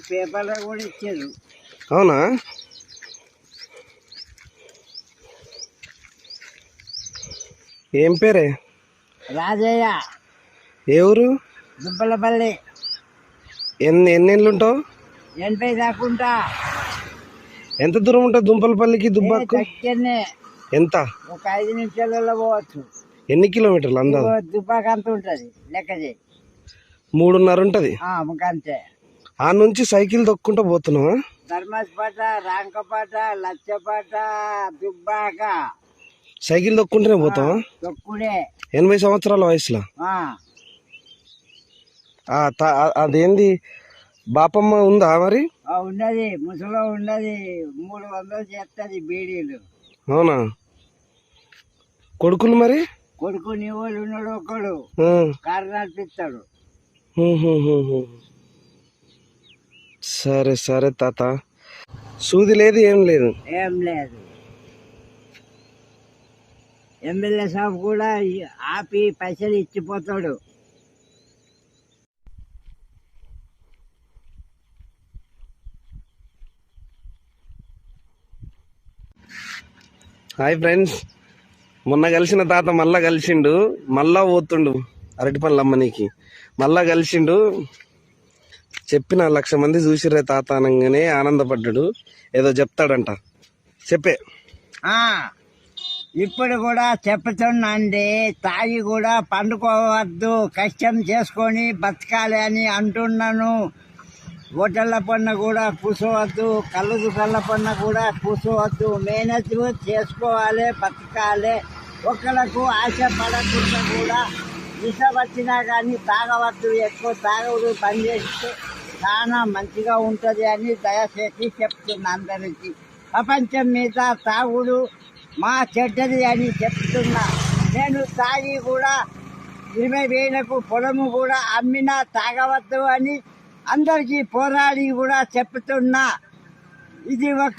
పేపర్లో కూడా ఇచ్చారు. అవునా? ఏం పేరే? రాజయ్య. ఏ ఊరు? దుబ్బలపల్లి. ఎన్నేళ్ళు ఉంటావు? 80 దాకుంటా. ఎంత దూరం ఉంటుంది దుంపలపల్లికి దుబ్బాకు? దగ్గరనే. ఎంత? ఒక 5 నిమిషాలలో పోవచ్చు. ఎన్ని కిలోమీటర్లు అందాజు? దుబ్బాక అంత ఉంటది, లెక్క చేయి. 3:30 ఉంటది. అంతే. ఆ నుంచి సైకిల్ తొక్కుంటూ పోతున్నావా? ధర్మస్పేట, రాంకపాట, లచ్చపాట, దుబ్బాక సైకిల్ తొక్కుంటూనే పోతావా? తొక్కుడే. 80 సంవత్సరాల వయసులో అదేంది బాపమ్మ ఉందా మరి? ఉన్నది, ముసలో ఉన్నది. 300 చేస్తుంది బీడీలు. అవునా? కొడుకులు మరి? కొడుకు నీ వాళ్ళు ఉన్నాడు, ఒకడు కారు నడిపిస్తాడు. సరే సరే తాత. సూది లేదు, ఏం లేదు. ఏం లేదు. ఎమ్మెల్యే సాబ్ కూడా ఆపి పైసలు ఇచ్చిపోతాడు. హాయ్ ఫ్రెండ్స్, మొన్న కలిసిన తాత మళ్ళా కలిసిండు. మళ్ళా పోతుండు అరటి పనులు అమ్మనీకి. మళ్ళా కలిసిండు. చెప్పిన 1,00,000 మంది చూసిర్రే తాత అనగానే ఆనందపడ్డాడు. ఏదో చెప్తాడంట, చెప్పే. ఇప్పుడు కూడా చెప్తున్నాండి, తాగి కూడా పండుకోవద్దు, కష్టం చేసుకొని బతకాలి అని అంటున్నాను. హోటళ్ళ పన్న కూడా కూర్చోవద్దు, కళ్ళు దుకాళ్ళ పన్న కూడా కూర్చోవద్దు. మేనేజ్ చేసుకోవాలి, బతకాలి. ఒకళ్ళకు ఆశ పడకుండా కూడా విషం వచ్చినా కానీ తాగవద్దు. ఎక్కువ తాగుడు బంద్ చేస్తే చాలా మంచిగా ఉంటుంది అని దయచేసి చెప్తున్నా అందరికీ. ప్రపంచం మీద తాగుడు మా చెడ్డది అని చెప్తున్నా. నేను తాగి కూడా 20,000కు పొలము కూడా అమ్మినా తాగవద్దు అని అందరికీ పోరాడి కూడా చెప్తున్నా. ఇది ఒక